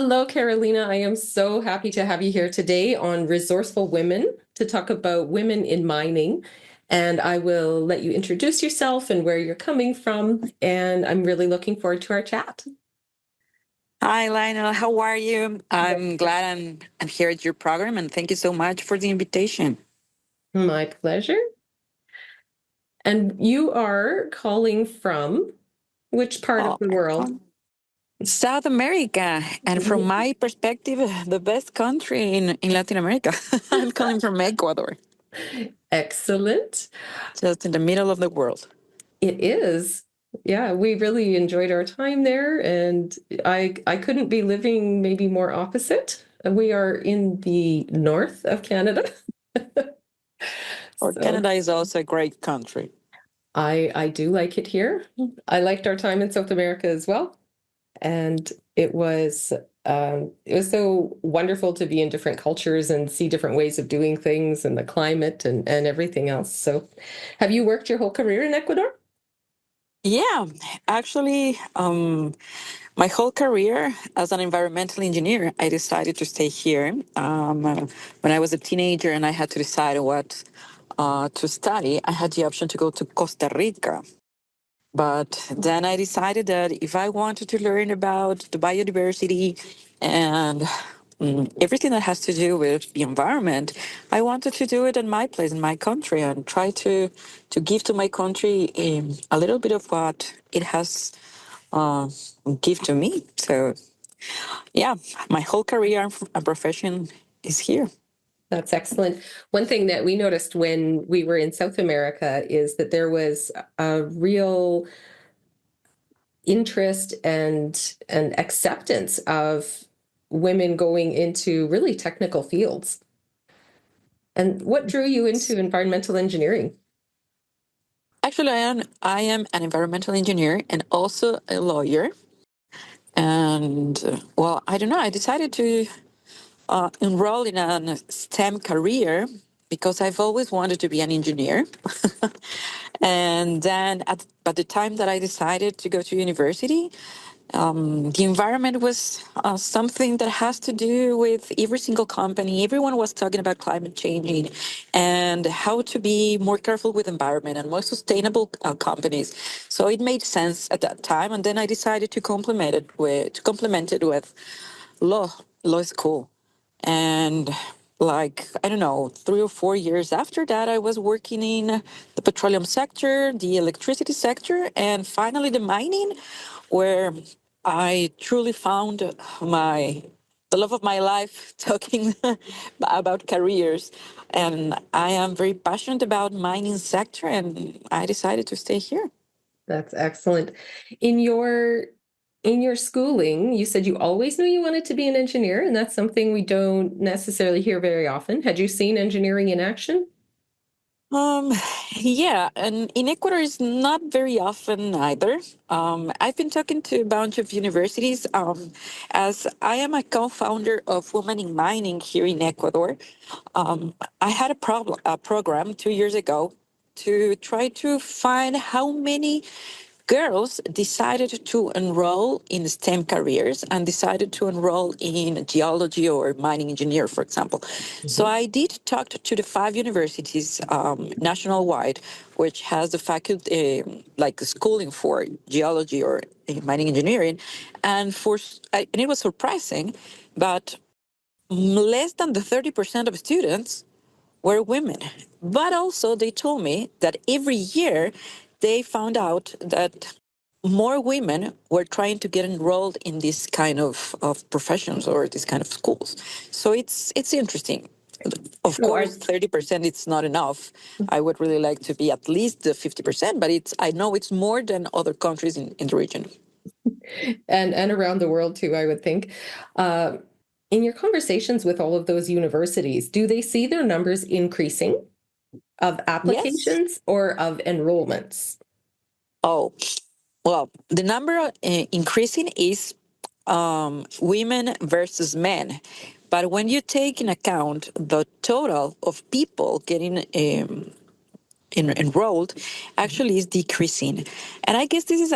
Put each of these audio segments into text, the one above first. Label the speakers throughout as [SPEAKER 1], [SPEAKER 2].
[SPEAKER 1] Hello, Carolina. I am so happy to have you here today on Resourceful Women to talk about women in mining. And I will let you introduce yourself and where you're coming from. And I'm really looking forward to our chat.
[SPEAKER 2] Hi, Lionel. How are you? I'm glad I'm here at your program, and thank you so much for the invitation.
[SPEAKER 1] My pleasure. And you are calling from which part of
[SPEAKER 2] Oh,
[SPEAKER 1] the world?
[SPEAKER 2] South America, and from my perspective, the best country in Latin America. I'm calling from Ecuador,
[SPEAKER 1] Excellent.
[SPEAKER 2] just in the middle of the world.
[SPEAKER 1] It is. Yeah, we really enjoyed our time there, and I couldn't be living maybe more opposite. We are in the north of Canada.
[SPEAKER 2] Or
[SPEAKER 1] So
[SPEAKER 2] Canada is also a great country.
[SPEAKER 1] I do like it here. I liked our time in South America as well. And it was so wonderful to be in different cultures and see different ways of doing things and the climate and everything else. So have you worked your whole career in Ecuador?
[SPEAKER 2] Yeah, actually, my whole career as an environmental engineer, I decided to stay here. When I was a teenager and I had to decide what to study, I had the option to go to Costa Rica. But then I decided that if I wanted to learn about the biodiversity and everything that has to do with the environment, I wanted to do it in my place, in my country, and try to give to my country a little bit of what it has uh, give to me. So yeah, my whole career and profession is here.
[SPEAKER 1] That's excellent. One thing that we noticed when we were in South America is that there was a real interest and acceptance of women going into really technical fields. And what drew you into environmental engineering?
[SPEAKER 2] Actually, I am an environmental engineer and also a lawyer. And well, I don't know. I decided to enroll in a STEM career because I've always wanted to be an engineer. And then at the time that I decided to go to university, the environment was something that has to do with every single company. Everyone was talking about climate changing and how to be more careful with environment and more sustainable companies. So it made sense at that time. And then I decided to complement it with law, law school. And like, I don't know, 3 or 4 years after that, I was working in the petroleum sector, the electricity sector, and finally the mining, where I truly found the love of my life talking about careers. And I am very passionate about mining sector, and I decided to stay here.
[SPEAKER 1] That's excellent. In your in your schooling, you said you always knew you wanted to be an engineer, and that's something we don't necessarily hear very often. Had you seen engineering in action?
[SPEAKER 2] Um, yeah, and in Ecuador is not very often either. I've been talking to a bunch of universities, as I am a co-founder of Women in Mining here in Ecuador. I had a program 2 years ago to try to find how many girls decided to enroll in STEM careers and decided to enroll in geology or mining engineer, for example. So
[SPEAKER 1] Mhm.
[SPEAKER 2] I did talk to the 5 universities national-wide, which has the faculty, like schooling for geology or mining engineering. And it was surprising, but less than the 30% of students were women. But also, they told me that every year they found out that more women were trying to get enrolled in this kind of professions or this kind of schools. So it's interesting. Of
[SPEAKER 1] So are
[SPEAKER 2] course, 30% it's not enough. I would really like to be at least the 50%, but I know it's more than other countries in the region.
[SPEAKER 1] and around the world too, I would think. Uh, in your conversations with all of those universities, do they see their numbers increasing of
[SPEAKER 2] Yes.
[SPEAKER 1] applications or of enrollments?
[SPEAKER 2] Oh, well, the number increasing is women versus men. But when you take in account the total of people getting enrolled, actually is decreasing. And I guess this is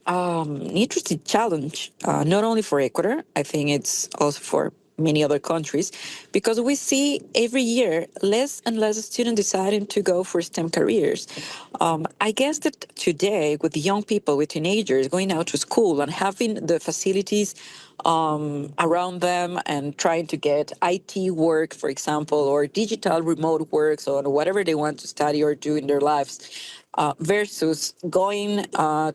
[SPEAKER 2] an interesting challenge, not only for Ecuador, I think it's also for many other countries, because we see every year less and less students deciding to go for STEM careers. I guess that today, with young people, with teenagers going out to school and having the facilities around them and trying to get IT work, for example, or digital remote works or whatever they want to study or do in their lives, versus going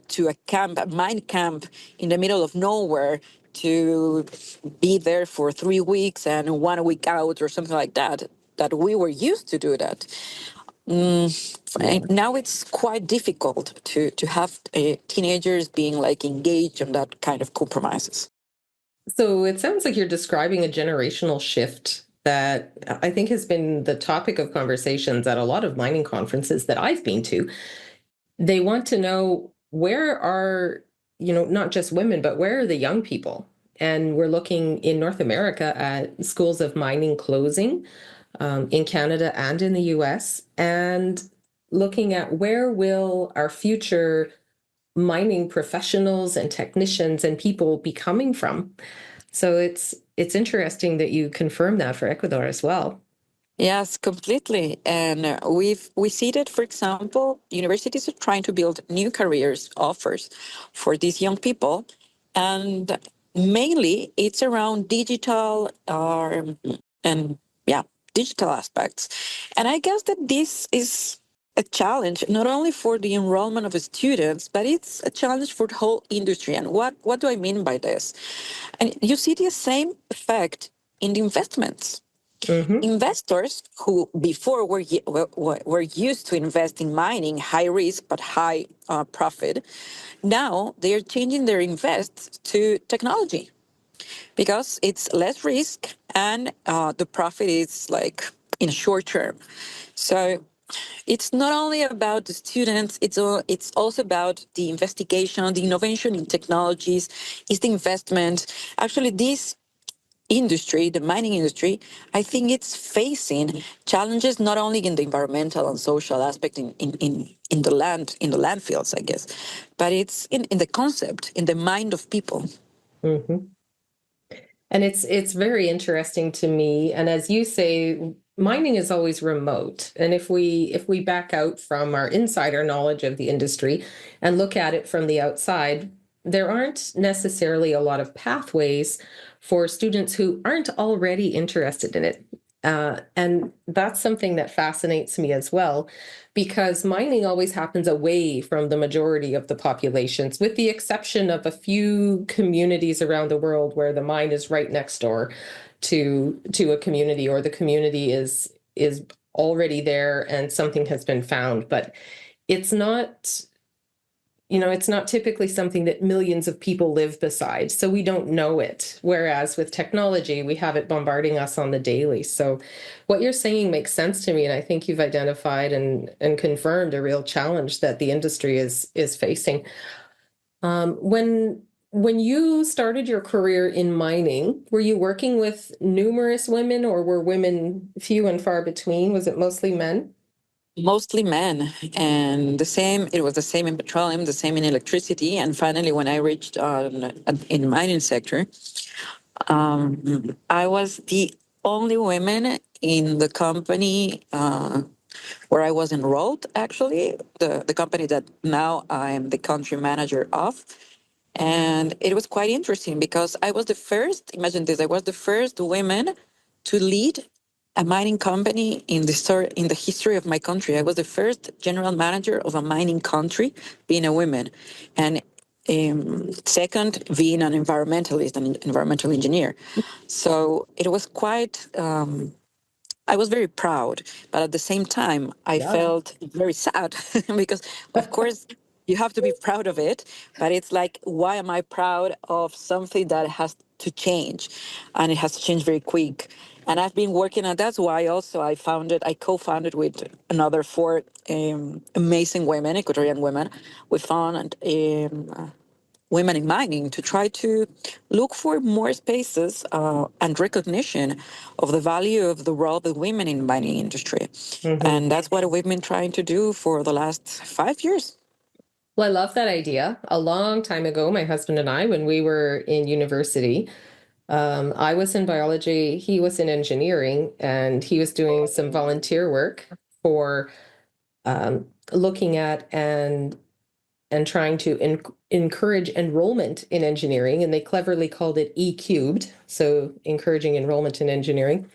[SPEAKER 2] to a camp, a mine camp in the middle of nowhere to be there for 3 weeks and 1 week out or something like that, that we were used to do that.
[SPEAKER 1] Yeah.
[SPEAKER 2] And now it's quite difficult to have teenagers being like engaged in that kind of compromises.
[SPEAKER 1] So it sounds like you're describing a generational shift that I think has been the topic of conversations at a lot of mining conferences that I've been to. They want to know, where are, not just women, but where are the young people? And we're looking in North America at schools of mining closing, in Canada and in the US, and looking at where will our future mining professionals and technicians and people be coming from. So it's interesting that you confirm that for Ecuador as well.
[SPEAKER 2] Yes, completely. And we see that, for example, universities are trying to build new careers offers for these young people, and mainly it's around digital and yeah, digital aspects. And I guess that this is a challenge not only for the enrollment of the students, but it's a challenge for the whole industry. And what do I mean by this? And you see the same effect in the investments.
[SPEAKER 1] Hmm.
[SPEAKER 2] Investors who before were used to invest in mining, high risk but high profit, now they are changing their invest to technology because it's less risk and the profit is like in short term. So it's not only about the students, it's also about the investigation, the innovation in technologies, it's the investment. Actually, this industry, the mining industry, I think it's facing challenges not only in the environmental and social aspect in the landfills, I guess, but it's in the concept, in the mind of people.
[SPEAKER 1] Hmm. And it's very interesting to me. And as you say, mining is always remote. And if we back out from our insider knowledge of the industry and look at it from the outside, there aren't necessarily a lot of pathways for students who aren't already interested in it. And that's something that fascinates me as well, because mining always happens away from the majority of the populations, with the exception of a few communities around the world where the mine is right next door to a community, or the community is already there and something has been found. But it's not, it's not typically something that millions of people live beside, so we don't know it. Whereas with technology, we have it bombarding us on the daily. So what you're saying makes sense to me, and I think you've identified and confirmed a real challenge that the industry is facing. When you started your career in mining, were you working with numerous women, or were women few and far between? Was it mostly men?
[SPEAKER 2] Mostly men, and it was the same in petroleum, the same in electricity. And finally, when I reached in the mining sector, I was the only woman in the company where I was enrolled, actually, the company that now I am the country manager of. And it was quite interesting because I was the first, imagine this, I was the first woman to lead a mining company in the history of my country. I was the first general manager of a mining country being a woman. And second, being an environmentalist, an environmental engineer. So it was quite I was very proud, but at the same time, I
[SPEAKER 1] Yeah.
[SPEAKER 2] felt very sad because, of course, you have to be proud of it. But it's like, why am I proud of something that has to change, and it has to change very quick? And I've been working on. That's why also I co-founded with another four amazing women, Ecuadorian women. We found women in mining to try to look for more spaces and recognition of the value of the role of women in the mining industry.
[SPEAKER 1] Hmm.
[SPEAKER 2] And that's what we've been trying to do for the last 5 years.
[SPEAKER 1] Well, I love that idea. A long time ago, my husband and I, when we were in university, I was in biology, he was in engineering, and he was doing some volunteer work for looking at and trying to encourage enrollment in engineering, and they cleverly called it E cubed, so encouraging enrollment in engineering.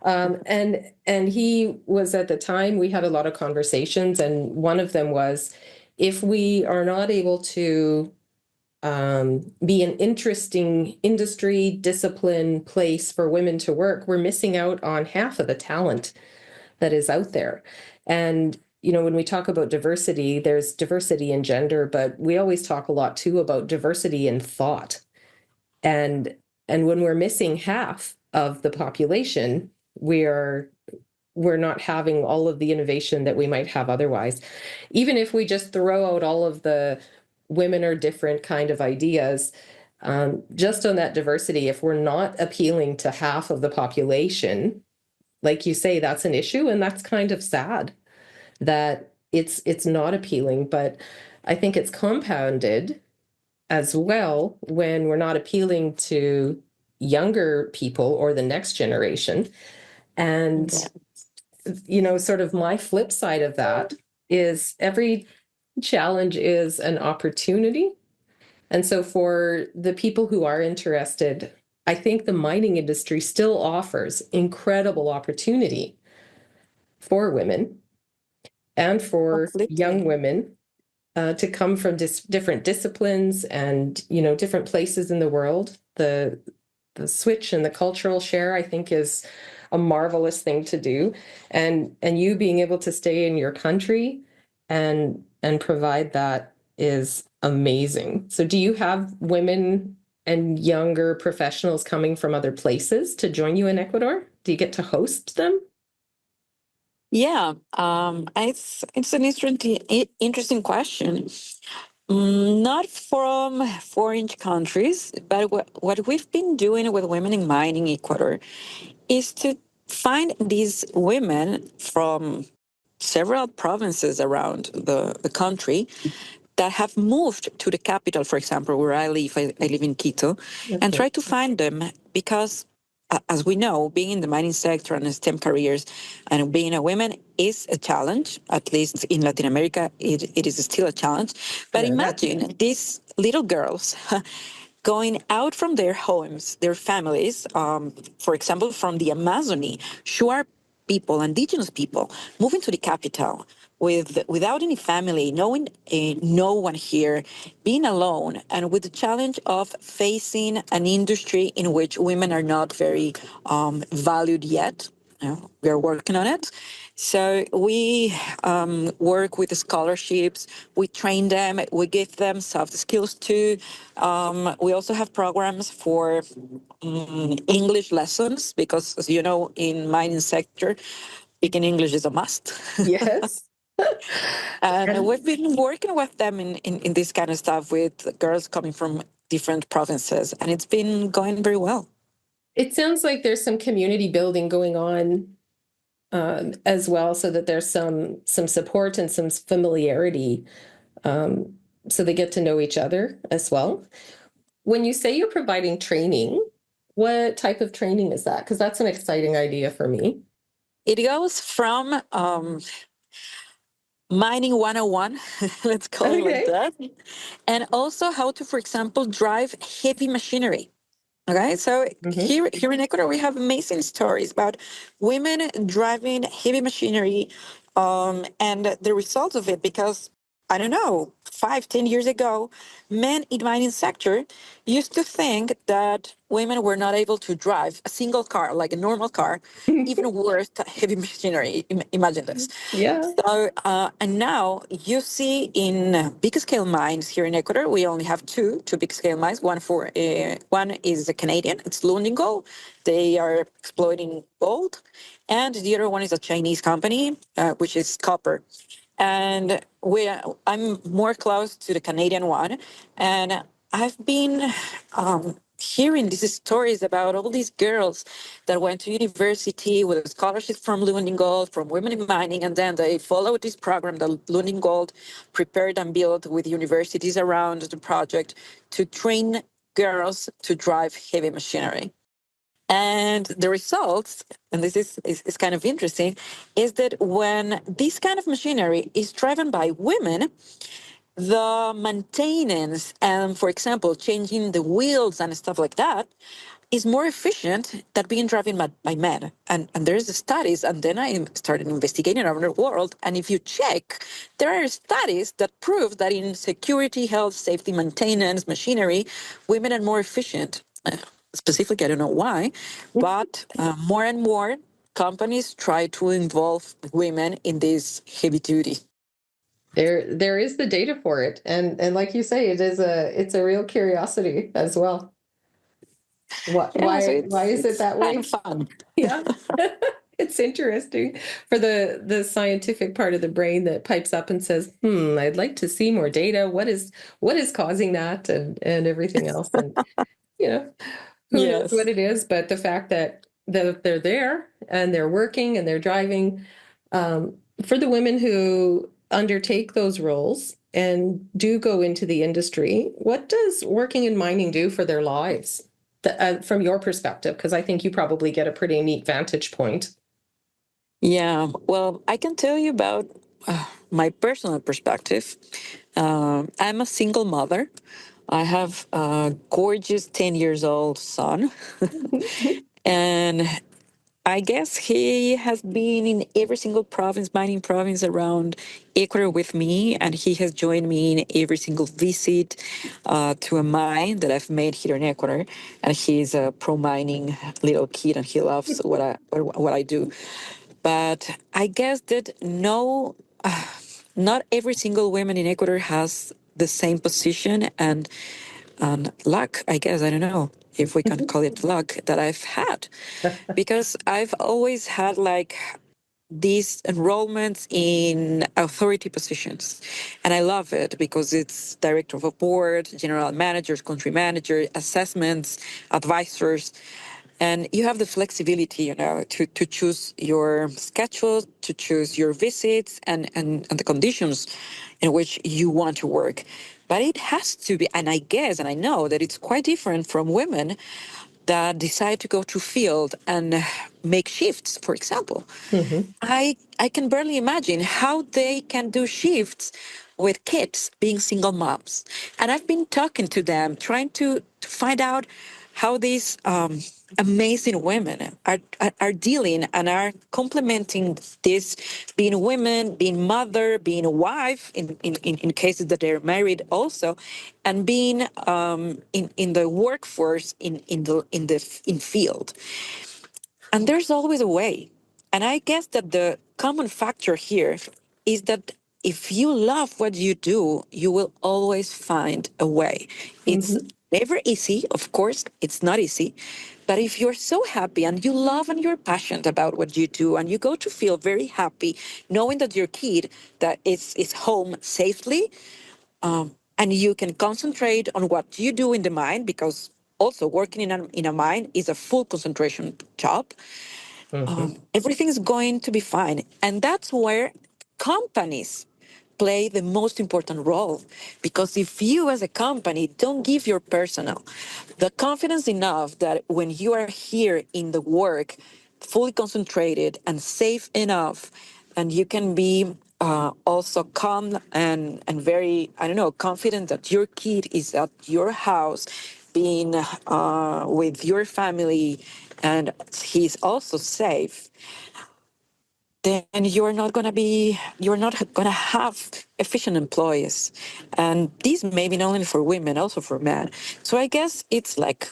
[SPEAKER 1] And he was at the time, we had a lot of conversations, and one of them was, if we are not able to be an interesting industry, discipline, place for women to work, we're missing out on half of the talent that is out there. And when we talk about diversity, there's diversity in gender, but we always talk a lot too about diversity in thought. And when we're missing half of the population, we're not having all of the innovation that we might have otherwise. Even if we just throw out all of the women are different kind of ideas, just on that diversity, if we're not appealing to half of the population, like you say, that's an issue, and that's kind of sad that it's not appealing. But I think it's compounded as well when we're not appealing to younger people or the next generation. And sort of my flip side of that is every challenge is an opportunity. And so for the people who are interested, I think the mining industry still offers incredible opportunity for women and for young
[SPEAKER 2] Completely.
[SPEAKER 1] women to come from different disciplines and different places in the world. The switch and the cultural share, I think, is a marvelous thing to do, and you being able to stay in your country and provide that is amazing. So do you have women and younger professionals coming from other places to join you in Ecuador? Do you get to host them?
[SPEAKER 2] Yeah, it's an interesting question. Not from foreign countries, but what we've been doing with women in mining Ecuador is to find these women from several provinces around the country that have moved to the capital, for example, where I live. I live in Quito, and
[SPEAKER 1] Okay.
[SPEAKER 2] try to find them because, as we know, being in the mining sector and STEM careers and being a woman is a challenge. At least in Latin America, it is still a challenge. But
[SPEAKER 1] Yeah, I bet.
[SPEAKER 2] imagine these little girls going out from their homes, their families, for example, from the Amazony, Shuar people, indigenous people, moving to the capital without any family, knowing no one here, being alone, and with the challenge of facing an industry in which women are not very valued yet. We are working on it. So we work with the scholarships, we train them, we give them soft skills too. We also have programs for English lessons because, as you know, in mining sector, speaking English is a must.
[SPEAKER 1] Yes.
[SPEAKER 2] And
[SPEAKER 1] And
[SPEAKER 2] we've been working with them in this kind of stuff with girls coming from different provinces, and it's been going very well.
[SPEAKER 1] it sounds like there's some community building going on as well, so that there's some support and some familiarity, um, so they get to know each other as well. When you say you're providing training, what type of training is that? Because that's an exciting idea for me.
[SPEAKER 2] It goes from mining 101, let's call it like
[SPEAKER 1] Okay.
[SPEAKER 2] that, and also how to, for example, drive heavy machinery. Okay, so
[SPEAKER 1] Hmm.
[SPEAKER 2] here in Ecuador, we have amazing stories about women driving heavy machinery, and the results of it. Because I don't know, 5, 10 years ago, men in mining sector used to think that women were not able to drive a single car, like a normal car, even worth heavy machinery. Imagine this.
[SPEAKER 1] Yeah.
[SPEAKER 2] So, and now you see in big scale mines here in Ecuador, we only have two big scale mines. One is a Canadian, it's Lundin. They are exploiting gold, and the other one is a Chinese company, which is copper. And I'm more close to the Canadian one, and I've been hearing these stories about all these girls that went to university with a scholarship from Lynnel and Gold, from Women in Mining, and then they followed this program that Lynnel and Gold prepared and built with universities around the project to train girls to drive heavy machinery. And the results, and this is kind of interesting, is that when this kind of machinery is driven by women, the maintenance and, for example, changing the wheels and stuff like that is more efficient than being driven by men. And there's studies, and then I started investigating around the world. And if you check, there are studies that prove that in security, health, safety, maintenance, machinery, women are more efficient. Specifically, I don't know why, but more and more companies try to involve women in this heavy duty.
[SPEAKER 1] There is the data for it. And like you say, it's a real curiosity as well.
[SPEAKER 2] Yeah, so
[SPEAKER 1] Why is it
[SPEAKER 2] it's
[SPEAKER 1] that
[SPEAKER 2] kind of
[SPEAKER 1] way?
[SPEAKER 2] fun.
[SPEAKER 1] Yeah. It's interesting for the scientific part of the brain that pipes up and says, I'd like to see more data. What is causing that and everything else. And you know, who knows what
[SPEAKER 2] Yes.
[SPEAKER 1] it is, but the fact that they're there and they're working and they're driving, for the women who undertake those roles and do go into the industry, what does working in mining do for their lives? From your perspective, because I think you probably get a pretty neat vantage point.
[SPEAKER 2] Yeah, well, I can tell you about my personal perspective. I'm a single mother. I have a gorgeous 10 years old son. And I guess he has been in every single province, mining province around Ecuador with me, and he has joined me in every single visit to a mine that I've made here in Ecuador. And he's a pro mining little kid, and he loves what I do. But I guess that not every single woman in Ecuador has the same position and luck, I guess. I don't know if we can call it luck that I've had, because I've always had like these enrollments in authority positions. And I love it because it's director of a board, general managers, country manager, assessments, advisors. And you have the flexibility, to choose your schedule, to choose your visits and the conditions in which you want to work. But it has to be, and I guess, and I know that it's quite different from women that decide to go to field and make shifts, for example.
[SPEAKER 1] Mhm.
[SPEAKER 2] I can barely imagine how they can do shifts with kids being single moms. And I've been talking to them, trying to find out how these amazing women are dealing and are complementing this, being women, being mother, being a wife in cases that they're married also, and being in the workforce in field. And there's always a way. And I guess that the common factor here is that if you love what you do, you will always find a way. It's
[SPEAKER 1] Mhm.
[SPEAKER 2] never easy, of course, it's not easy. But if you're so happy and you love and you're passionate about what you do and you go to feel very happy knowing that your kid that is home safely, and you can concentrate on what you do in the mine, because also working in a mine is a full concentration job.
[SPEAKER 1] Mhm.
[SPEAKER 2] Everything's going to be fine. And that's where companies play the most important role. Because if you as a company don't give your personnel the confidence enough that when you are here in the work, fully concentrated and safe enough, and you can be also calm and very, I don't know, confident that your kid is at your house, being with your family, and he's also safe, then you're not going to have efficient employees. And this may be not only for women, also for men. So I guess it's like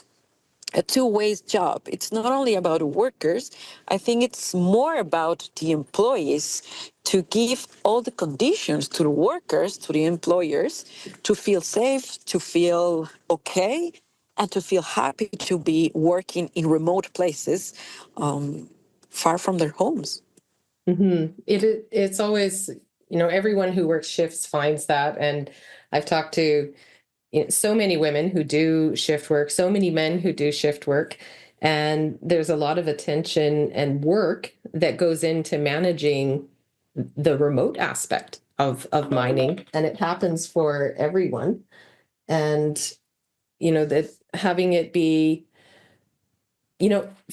[SPEAKER 2] a two-way job. It's not only about workers. I think it's more about the employees to give all the conditions to the workers, to the employers, to feel safe, to feel okay, and to feel happy to be working in remote places, far from their homes.
[SPEAKER 1] It's always, everyone who works shifts finds that. And I've talked to so many women who do shift work, so many men who do shift work, and there's a lot of attention and work that goes into managing the remote aspect of mining, and it happens for everyone. And that having it be,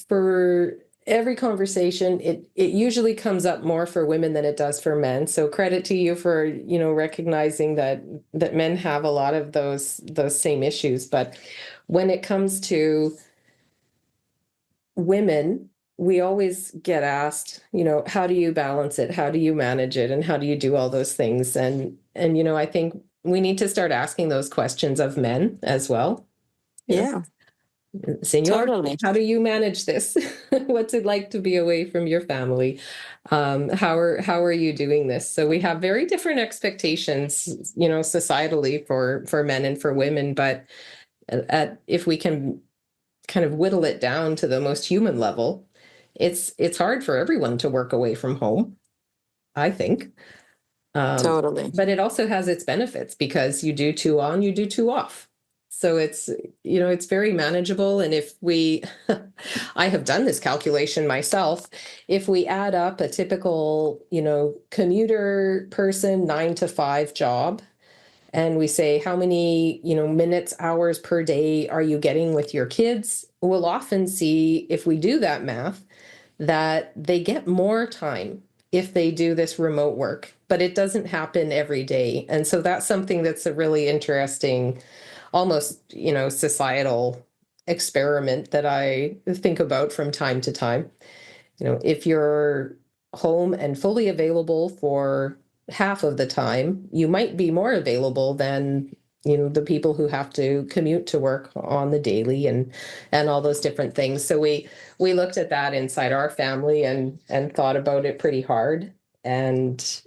[SPEAKER 1] for every conversation, it usually comes up more for women than it does for men. So credit to you for, recognizing that men have a lot of those same issues. But when it comes to women, we always get asked, how do you balance it? How do you manage it? And how do you do all those things? And I think we need to start asking those questions of men as well.
[SPEAKER 2] Yeah,
[SPEAKER 1] Senor,
[SPEAKER 2] totally.
[SPEAKER 1] how do you manage this? What's it like to be away from your family? How are you doing this? So we have very different expectations, societally for men and for women. But if we can kind of whittle it down to the most human level, it's hard for everyone to work away from home, I think. Um,
[SPEAKER 2] Totally.
[SPEAKER 1] but it also has its benefits because you do two on, you do two off. So it's very manageable. And if we, I have done this calculation myself, if we add up a typical, commuter person 9 to 5 job, and we say, how many, minutes, hours per day are you getting with your kids? We'll often see, if we do that math, that they get more time if they do this remote work, but it doesn't happen every day. And so that's something that's a really interesting, almost, societal experiment that I think about from time to time. If you're home and fully available for half of the time, you might be more available than, the people who have to commute to work on the daily and all those different things. So we looked at that inside our family and thought about it pretty hard. And,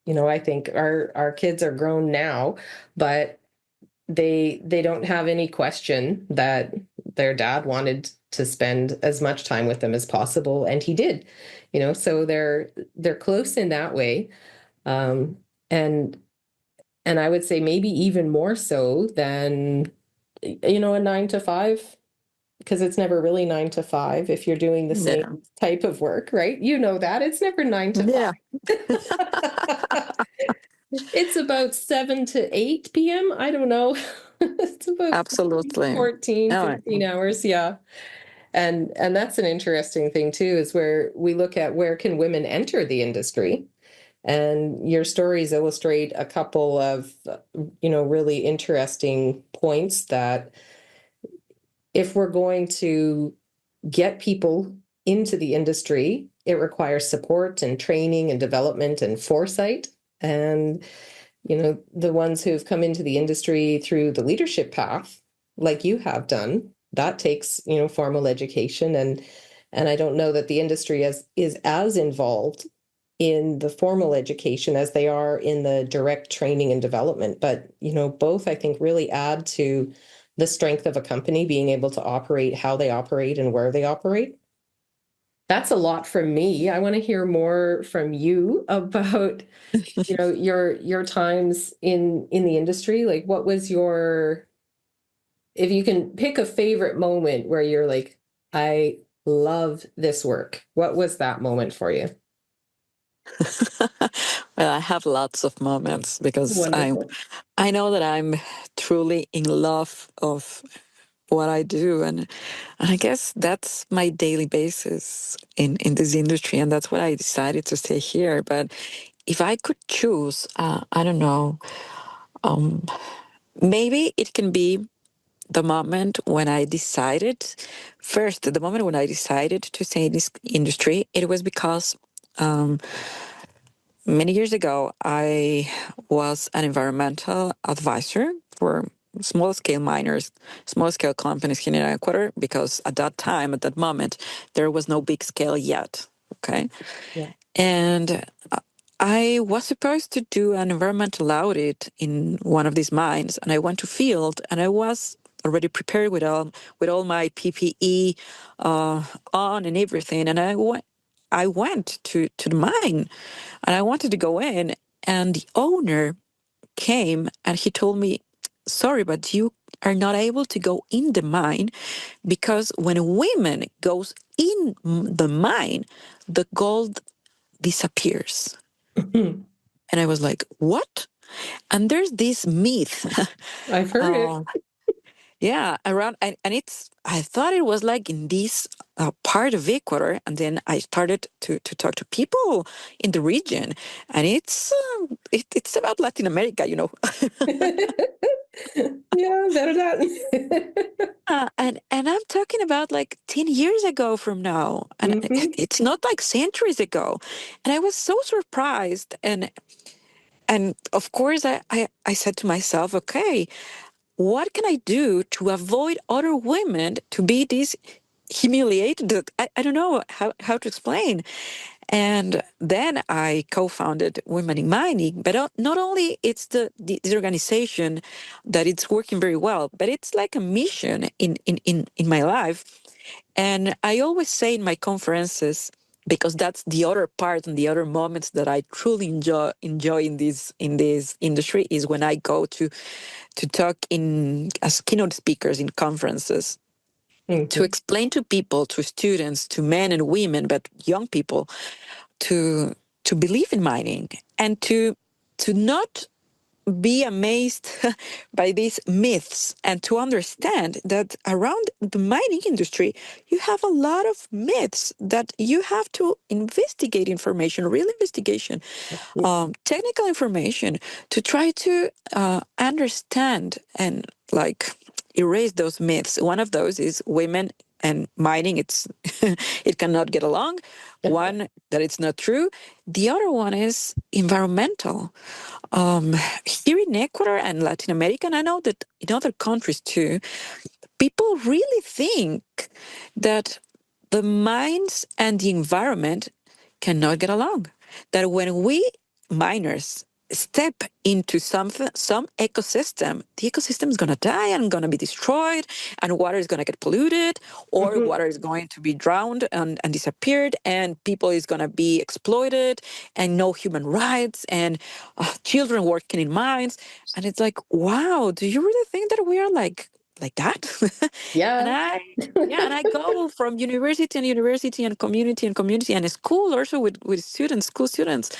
[SPEAKER 1] I think our kids are grown now, but they don't have any question that their dad wanted to spend as much time with them as possible, and he did. So they're close in that way. um and and I would say maybe even more so than, a 9 to 5, because it's never really 9 to 5 if you're doing the
[SPEAKER 2] Yeah.
[SPEAKER 1] same type of work, right? That it's never 9 to 5.
[SPEAKER 2] Yeah.
[SPEAKER 1] It's about 7 to 8 p.m. I don't know. It's about
[SPEAKER 2] Absolutely.
[SPEAKER 1] 14,
[SPEAKER 2] Oh,
[SPEAKER 1] 15 hours. Yeah. And that's an interesting thing too, is where we look at where can women enter the industry. And your stories illustrate a couple of, really interesting points that if we're going to get people into the industry, it requires support and training and development and foresight. And, the ones who've come into the industry through the leadership path, like you have done, that takes, formal education. And I don't know that the industry is as involved in the formal education as they are in the direct training and development. But, both I think really add to the strength of a company being able to operate how they operate and where they operate. That's a lot from me. I want to hear more from you about, your times in the industry. Like, what was your, if you can pick a favorite moment where you're like, I love this work, what was that moment for you?
[SPEAKER 2] well, I have lots of moments because
[SPEAKER 1] Wonderful.
[SPEAKER 2] I know that I'm truly in love of what I do, and I guess that's my daily basis in this industry, and that's why I decided to stay here. But if I could choose, I don't know, maybe it can be the moment when I decided, first, the moment when I decided to stay in this industry, it was because many years ago, I was an environmental advisor for small scale miners, small scale companies here in Ecuador, because at that time, at that moment, there was no big scale yet. Okay.
[SPEAKER 1] Yeah.
[SPEAKER 2] And I was supposed to do an environmental audit in one of these mines, and I went to field, and I was already prepared with all my PPE on and everything, and I went to the mine, and I wanted to go in, and the owner came and he told me, sorry, but you are not able to go in the mine because when a woman goes in the mine, the gold disappears. And I was like, what? And there's this myth.
[SPEAKER 1] I've heard it.
[SPEAKER 2] uh, yeah, around, and it's, I thought it was like in this part of Ecuador. And then I started to talk to people in the region. And it's about Latin America, you know.
[SPEAKER 1] Yeah, better that.
[SPEAKER 2] And I'm talking about like 10 years ago from now. And
[SPEAKER 1] Hmm.
[SPEAKER 2] it's not like centuries ago. And I was so surprised. And of course, I said to myself, okay, what can I do to avoid other women to be this humiliated? I don't know how to explain. And then I co-founded Women in Mining. But not only it's the organization that it's working very well, but it's like a mission in my life. And I always say in my conferences, because that's the other part and the other moments that I truly enjoy in this industry, is when I go to talk in as keynote speakers in conferences, to
[SPEAKER 1] Hmm.
[SPEAKER 2] explain to people, to students, to men and women, but young people, to believe in mining, and to not be amazed by these myths, and to understand that around the mining industry you have a lot of myths that you have to investigate information, real investigation, technical information, to try to understand and like erase those myths. One of those is women and mining, it's it cannot get along. One, that it's not true. The other one is environmental. um, Here in Ecuador and Latin America, and I know that in other countries too, people really think that the mines and the environment cannot get along. That when we miners step into some ecosystem, the ecosystem is going to die and going to be destroyed, and water is going to get polluted, or
[SPEAKER 1] Hmm.
[SPEAKER 2] water is going to be drowned and disappeared, and people is going to be exploited, and no human rights, and children working in mines. And it's like, wow, do you really think that we are like that? and
[SPEAKER 1] Yeah.
[SPEAKER 2] I Yeah, and I go from university and university and community and school, also with students, school students,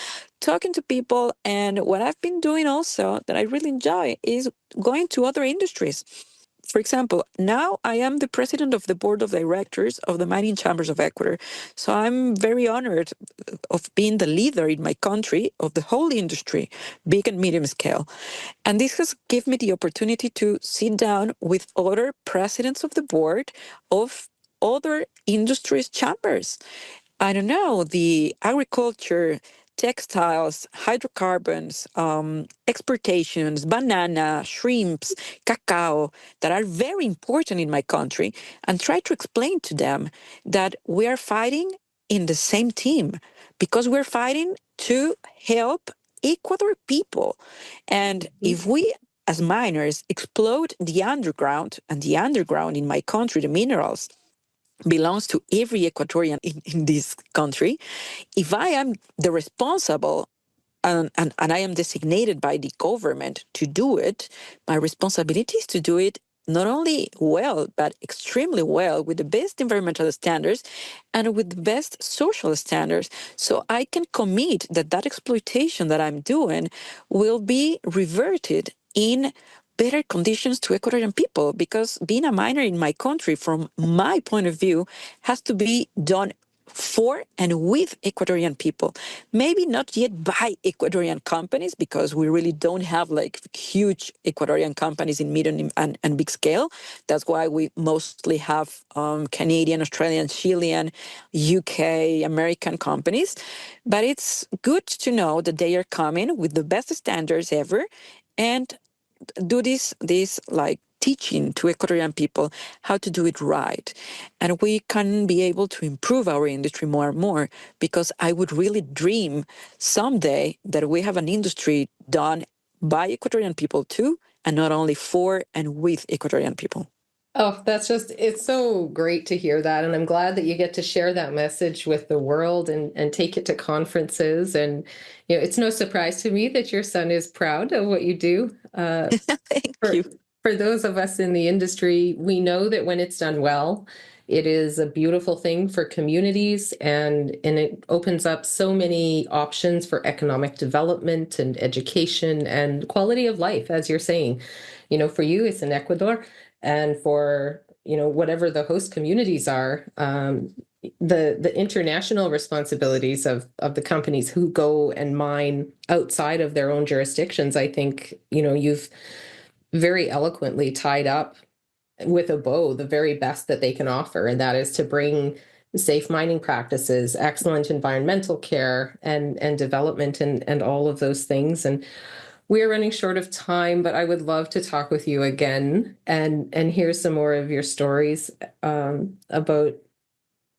[SPEAKER 2] talking to people. And what I've been doing also that I really enjoy is going to other industries. For example, now I am the president of the board of directors of the mining chambers of Ecuador. So I'm very honored of being the leader in my country of the whole industry, big and medium scale. And this has given me the opportunity to sit down with other presidents of the board of other industries chambers. I don't know, the agriculture, textiles, hydrocarbons, exportations, banana, shrimps, cacao, that are very important in my country, and try to explain to them that we are fighting in the same team, because we're fighting to help Ecuador people. And if we as miners explode the underground, and the underground in my country, the minerals, belongs to every Ecuadorian in this country. If I am the responsible, and I am designated by the government to do it, my responsibility is to do it not only well, but extremely well, with the best environmental standards and with the best social standards. So I can commit that that exploitation that I'm doing will be reverted in better conditions to Ecuadorian people, because being a miner in my country, from my point of view, has to be done for and with Ecuadorian people. Maybe not yet by Ecuadorian companies, because we really don't have like huge Ecuadorian companies in medium and big scale. That's why we mostly have Canadian, Australian, Chilean, UK, American companies. But it's good to know that they are coming with the best standards ever, and do this like teaching to Ecuadorian people how to do it right. And we can be able to improve our industry more and more, because I would really dream someday that we have an industry done by Ecuadorian people too, and not only for and with Ecuadorian people.
[SPEAKER 1] Oh, it's so great to hear that. And I'm glad that you get to share that message with the world and take it to conferences. And, it's no surprise to me that your son is proud of what you do.
[SPEAKER 2] Thank
[SPEAKER 1] For,
[SPEAKER 2] you.
[SPEAKER 1] for those of us in the industry, we know that when it's done well, it is a beautiful thing for communities and it opens up so many options for economic development and education and quality of life, as you're saying. For you, it's in Ecuador, and for, whatever the host communities are, the international responsibilities of the companies who go and mine outside of their own jurisdictions, I think, you've very eloquently tied up with a bow the very best that they can offer, and that is to bring safe mining practices, excellent environmental care, and development, and all of those things. And we're running short of time, but I would love to talk with you again and hear some more of your stories, about.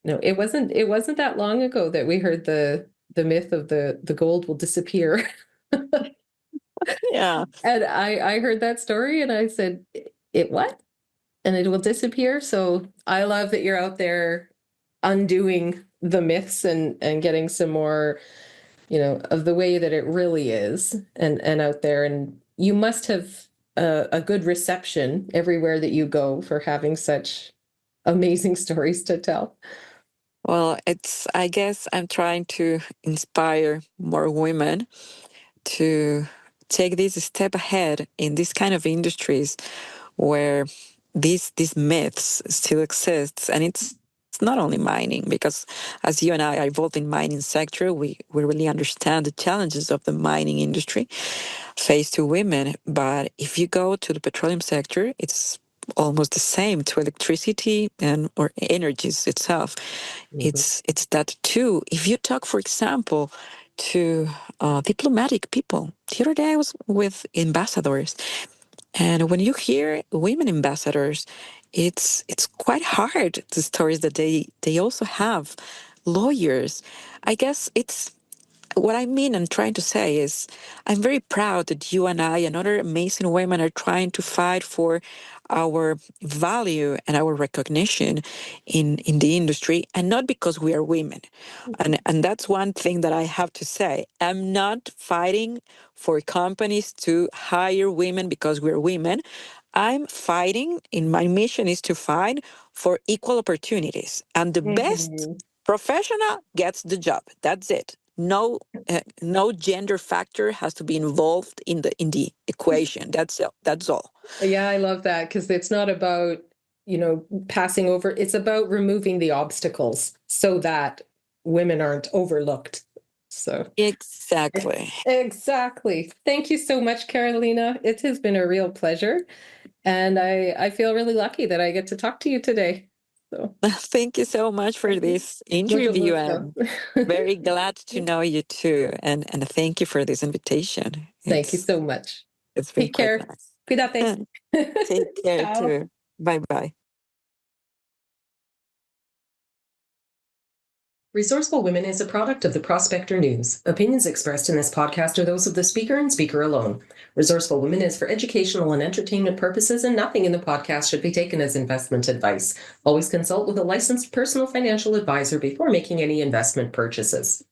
[SPEAKER 1] No, it wasn't that long ago that we heard the myth of the gold will disappear.
[SPEAKER 2] Yeah.
[SPEAKER 1] And I heard that story and I said, it what? And it will disappear. So I love that you're out there undoing the myths and getting some more, of the way that it really is, and out there. And you must have a good reception everywhere that you go for having such amazing stories to tell.
[SPEAKER 2] Well, I guess I'm trying to inspire more women to take this step ahead in this kind of industries where these myths still exists, and it's not only mining, because as you and I are involved in mining sector, we really understand the challenges of the mining industry faced to women. But if you go to the petroleum sector, it's almost the same to electricity and or energies itself.
[SPEAKER 1] Mhm.
[SPEAKER 2] It's that too. If you talk, for example, to diplomatic people, the other day I was with ambassadors, and when you hear women ambassadors, it's quite hard. The stories that they also have, lawyers. I guess it's what I mean and trying to say is I'm very proud that you and I and other amazing women are trying to fight for our value and our recognition in the industry, and not because we are women. And that's one thing that I have to say. I'm not fighting for companies to hire women because we're women. I'm fighting, in my mission is to fight for equal opportunities, and the best
[SPEAKER 1] Mhm.
[SPEAKER 2] professional gets the job. That's it. No gender factor has to be involved in the equation. That's it. That's all.
[SPEAKER 1] Yeah, I love that because it's not about, passing over. It's about removing the obstacles so that women aren't overlooked. So,
[SPEAKER 2] Exactly.
[SPEAKER 1] exactly. Thank you so much, Carolina. It has been a real pleasure. And I feel really lucky that I get to talk to you today. So,
[SPEAKER 2] Thank you so much for this
[SPEAKER 1] mucho
[SPEAKER 2] interview.
[SPEAKER 1] gusto.
[SPEAKER 2] I'm very glad to know you too. And thank you for this invitation.
[SPEAKER 1] Thank you so much.
[SPEAKER 2] It's been
[SPEAKER 1] Take
[SPEAKER 2] quite
[SPEAKER 1] care.
[SPEAKER 2] nice.
[SPEAKER 1] Cuídate.
[SPEAKER 2] Take care
[SPEAKER 1] Ciao.
[SPEAKER 2] too. Bye bye.
[SPEAKER 1] Resourceful Women is a product of the Prospector News. Opinions expressed in this podcast are those of the speaker and speaker alone. Resourceful Women is for educational and entertainment purposes, and nothing in the podcast should be taken as investment advice. Always consult with a licensed personal financial advisor before making any investment purchases.